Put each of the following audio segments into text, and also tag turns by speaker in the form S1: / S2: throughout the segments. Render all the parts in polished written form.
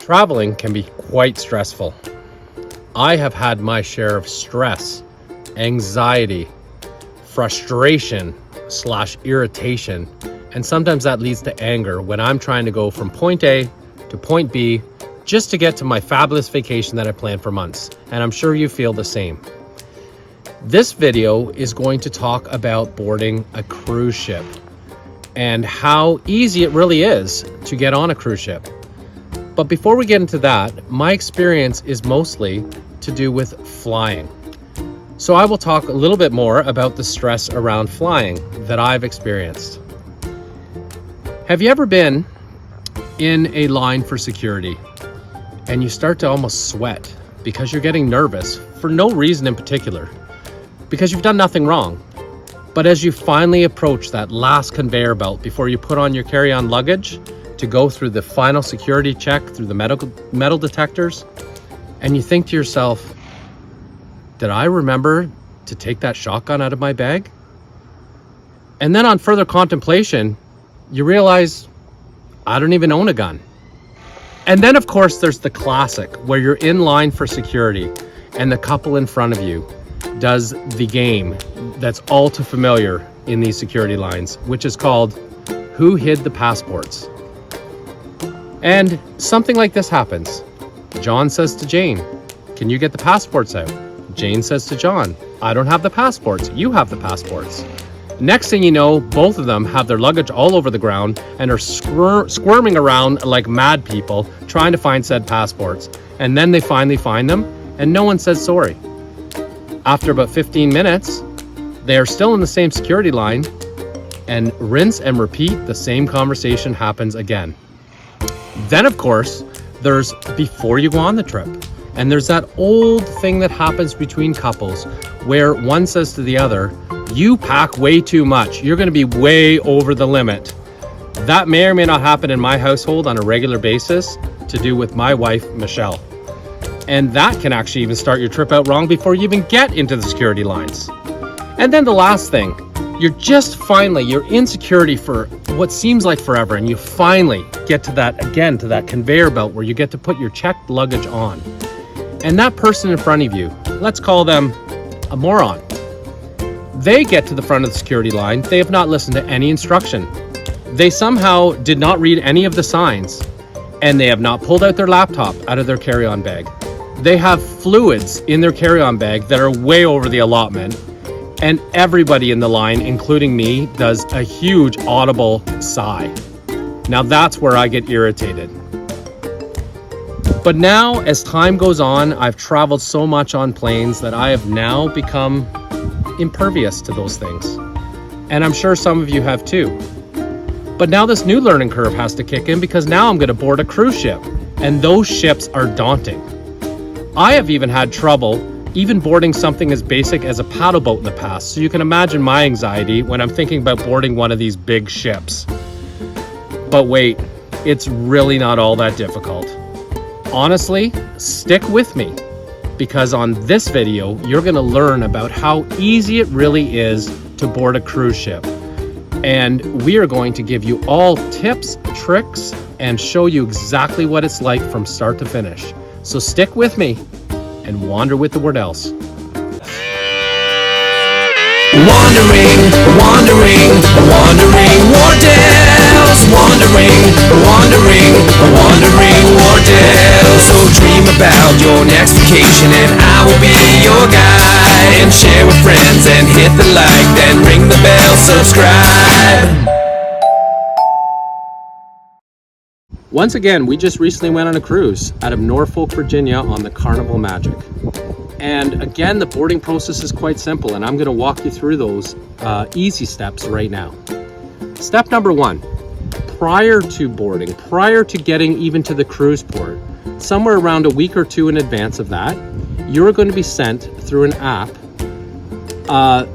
S1: Traveling can be quite stressful. I have had my share of stress, anxiety, frustration/irritation, and sometimes that leads to anger when I'm trying to go from point A to point B just to get to my fabulous vacation that I planned for months. And I'm sure you feel the same. This video is going to talk about boarding a cruise ship and how easy it really is to get on a cruise ship. But before we get into that, my experience is mostly to do with flying. So I will talk a little bit more about the stress around flying that I've experienced. Have you ever been in a line for security and you start to almost sweat because you're getting nervous for no reason in particular, because you've done nothing wrong? But as you finally approach that last conveyor belt before you put on your carry-on luggage to go through the final security check through the metal detectors, and you think to yourself, did I remember to take that shotgun out of my bag? And then on further contemplation, you realize, I don't even own a gun. And then of course there's the classic where you're in line for security and the couple in front of you does the game that's all too familiar in these security lines, which is called Who Hid the Passports? And something like this happens. John says to Jane, can you get the passports out? Jane says to John, I don't have the passports, you have the passports. Next thing you know, both of them have their luggage all over the ground and are squirming around like mad people trying to find said passports. And then they finally find them and no one says sorry. After about 15 minutes, they are still in the same security line, and rinse and repeat, the same conversation happens again. Then of course, there's before you go on the trip. And there's that old thing that happens between couples where one says to the other, you pack way too much. You're going to be way over the limit. That may or may not happen in my household on a regular basis to do with my wife, Michelle. And that can actually even start your trip out wrong before you even get into the security lines. And then the last thing, you're in security for what seems like forever, and you finally get to that conveyor belt where you get to put your checked luggage on. And that person in front of you, let's call them a moron. They get to the front of the security line. They have not listened to any instruction. They somehow did not read any of the signs, and they have not pulled out their laptop out of their carry-on bag. They have fluids in their carry-on bag that are way over the allotment, and everybody in the line, including me, does a huge audible sigh. Now that's where I get irritated. But now, as time goes on, I've traveled so much on planes that I have now become impervious to those things. And I'm sure some of you have too. But now this new learning curve has to kick in because now I'm going to board a cruise ship, and those ships are daunting. I have even had trouble even boarding something as basic as a paddle boat in the past, so you can imagine my anxiety when I'm thinking about boarding one of these big ships. But wait, it's really not all that difficult. Honestly, stick with me, because on this video, you're going to learn about how easy it really is to board a cruise ship. And we are going to give you all tips, tricks, and show you exactly what it's like from start to finish. So stick with me and wander with the Wardells.
S2: Wandering, wandering, wandering Wardells. Wandering, wandering, wandering Wardells. So dream about your next vacation and I will be your guide. And share with friends and hit the like, then ring the bell, subscribe.
S1: Once again, we just recently went on a cruise out of Norfolk, Virginia on the Carnival Magic. And again, the boarding process is quite simple, and I'm going to walk you through those easy steps right now. Step number one, prior to boarding, prior to getting even to the cruise port, somewhere around a week or two in advance of that, you're going to be sent through an app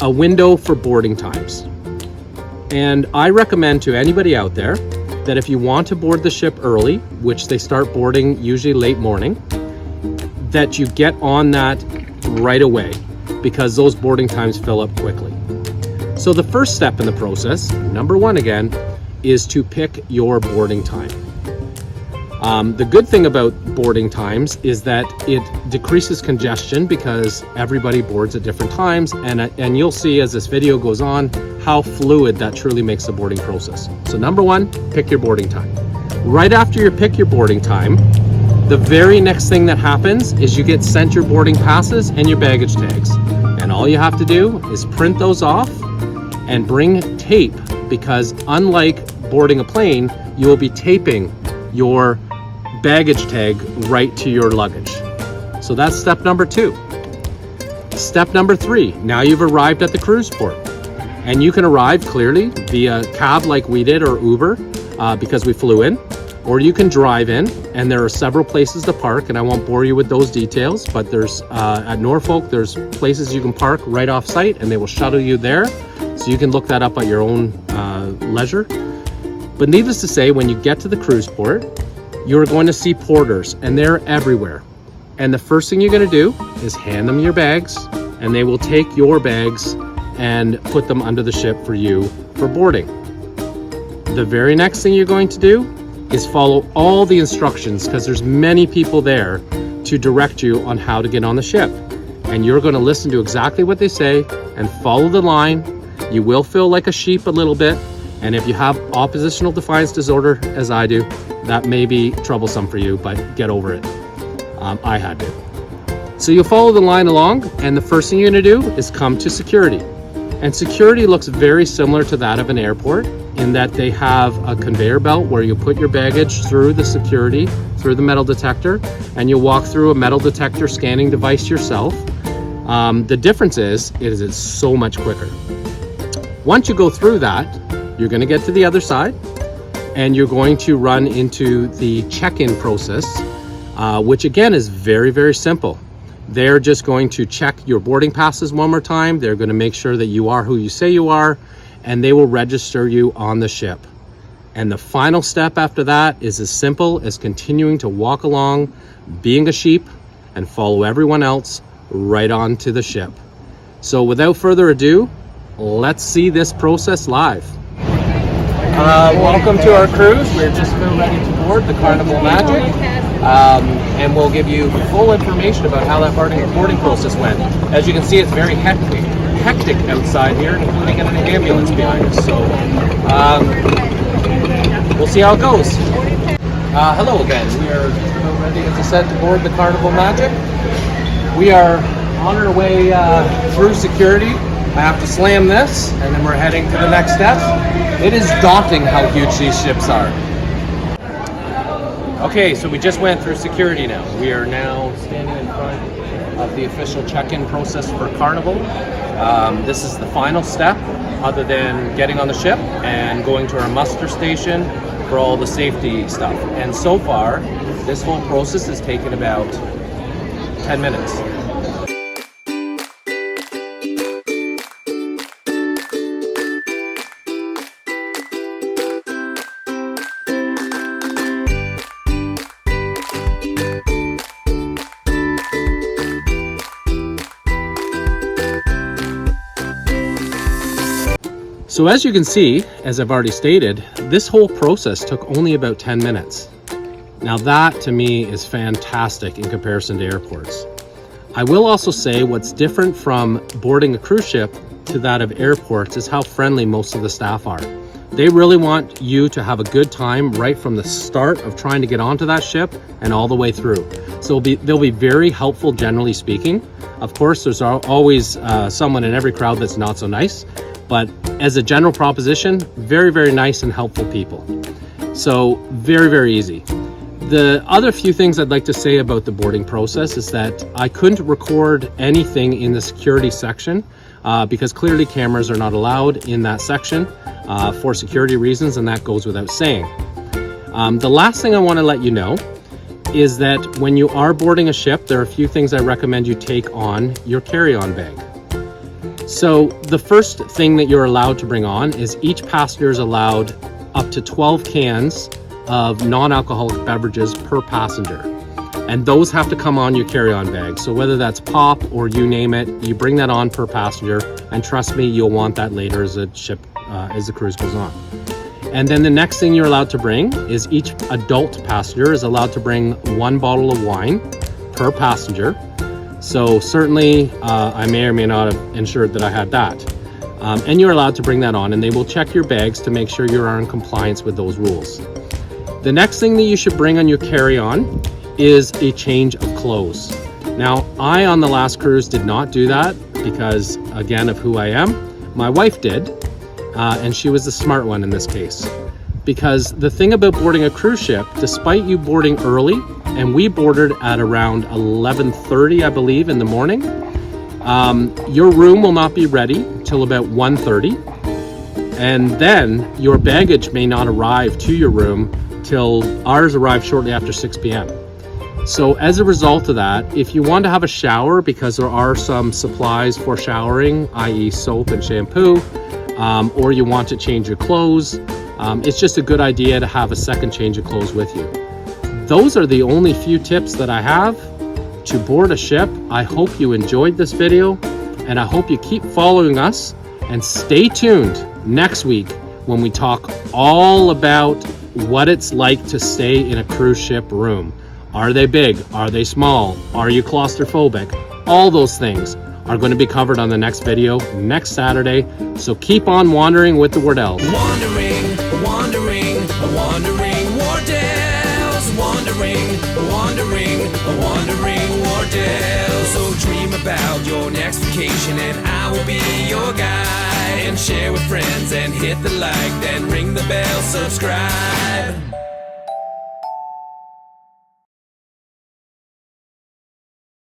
S1: a window for boarding times. And I recommend to anybody out there that if you want to board the ship early, which they start boarding usually late morning, that you get on that right away because those boarding times fill up quickly. So the first step in the process, number one again, is to pick your boarding time. The good thing about boarding times is that it decreases congestion because everybody boards at different times, and you'll see as this video goes on how fluid that truly makes the boarding process. So number one, pick your boarding time. Right after you pick your boarding time, the very next thing that happens is you get sent your boarding passes and your baggage tags. And all you have to do is print those off and bring tape, because unlike boarding a plane, you will be taping your baggage tag right to your luggage. So that's step number 2. Step number 3, now you've arrived at the cruise port, and you can arrive clearly via cab like we did, or Uber, because we flew in, or you can drive in, and there are several places to park, and I won't bore you with those details, but there's at Norfolk, there's places you can park right off site, and they will shuttle you there, so you can look that up at your own leisure. But needless to say, when you get to the cruise port, you're going to see porters, and they're everywhere. And the first thing you're going to do is hand them your bags, and they will take your bags and put them under the ship for you for boarding. The very next thing you're going to do is follow all the instructions, because there's many people there to direct you on how to get on the ship. And you're going to listen to exactly what they say and follow the line. You will feel like a sheep a little bit, and if you have oppositional defiance disorder, as I do, that may be troublesome for you, but get over it. I had to. So you'll follow the line along, and the first thing you're going to do is come to security. And security looks very similar to that of an airport, in that they have a conveyor belt where you put your baggage through the security, through the metal detector, and you'll walk through a metal detector scanning device yourself. The difference is, it's so much quicker. Once you go through that, you're going to get to the other side, and you're going to run into the check-in process, which again is very, very simple. They're just going to check your boarding passes one more time. They're going to make sure that you are who you say you are, and they will register you on the ship. And the final step after that is as simple as continuing to walk along, being a sheep, and follow everyone else right onto the ship. So without further ado, let's see this process live. Welcome to our cruise. We're just about ready to board the Carnival Magic, and we'll give you full information about how that boarding process went. As you can see, it's very hectic outside here, including an ambulance behind us. So we'll see how it goes. Hello again. We are just about ready, as I said, to board the Carnival Magic. We are on our way through security. I have to slam this, and then we're heading to the next step. It is daunting how huge these ships are. Okay, so we just went through security now. We are now standing in front of the official check-in process for Carnival. This is the final step, other than getting on the ship and going to our muster station for all the safety stuff. And so far, this whole process has taken about 10 minutes. So as you can see, as I've already stated, this whole process took only about 10 minutes. Now that to me is fantastic in comparison to airports. I will also say what's different from boarding a cruise ship to that of airports is how friendly most of the staff are. They really want you to have a good time right from the start of trying to get onto that ship and all the way through. So they'll be very helpful, generally speaking. Of course, there's always someone in every crowd that's not so nice, but as a general proposition, very, very nice and helpful people. So very, very easy. The other few things I'd like to say about the boarding process is that I couldn't record anything in the security section because clearly cameras are not allowed in that section for security reasons, and that goes without saying. The last thing I want to let you know is that when you are boarding a ship, there are a few things I recommend you take on your carry-on bag. So the first thing that you're allowed to bring on is each passenger is allowed up to 12 cans of non-alcoholic beverages per passenger. And those have to come on your carry-on bag. So whether that's pop or you name it, you bring that on per passenger. And trust me, you'll want that later as the cruise goes on. And then the next thing you're allowed to bring is each adult passenger is allowed to bring 1 bottle of wine per passenger. So certainly I may or may not have ensured that I had that. And you're allowed to bring that on, and they will check your bags to make sure you are in compliance with those rules. The next thing that you should bring on your carry-on is a change of clothes. Now, I on the last cruise did not do that because, again, of who I am. My wife did, and she was the smart one in this case. Because the thing about boarding a cruise ship, despite you boarding early, and we boarded at around 11:30, I believe, in the morning, your room will not be ready till about 1:30, and then your baggage may not arrive to your room till ours arrived shortly after 6 p.m. So as a result of that, if you want to have a shower, because there are some supplies for showering, i.e. soap and shampoo, or you want to change your clothes, it's just a good idea to have a second change of clothes with you. Those are the only few tips that I have to board a ship. I hope you enjoyed this video, and I hope you keep following us, and stay tuned next week when we talk all about what it's like to stay in a cruise ship room. Are they big? Are they small? Are you claustrophobic? All those things are going to be covered on the next video next Saturday. So keep on wandering with the Wardells.
S2: Wandering, wandering, wandering Wardells. Wandering, wandering, wandering Wardells. So dream about your next vacation, and I will be your guide. And share with friends and hit the like, then ring the bell, subscribe.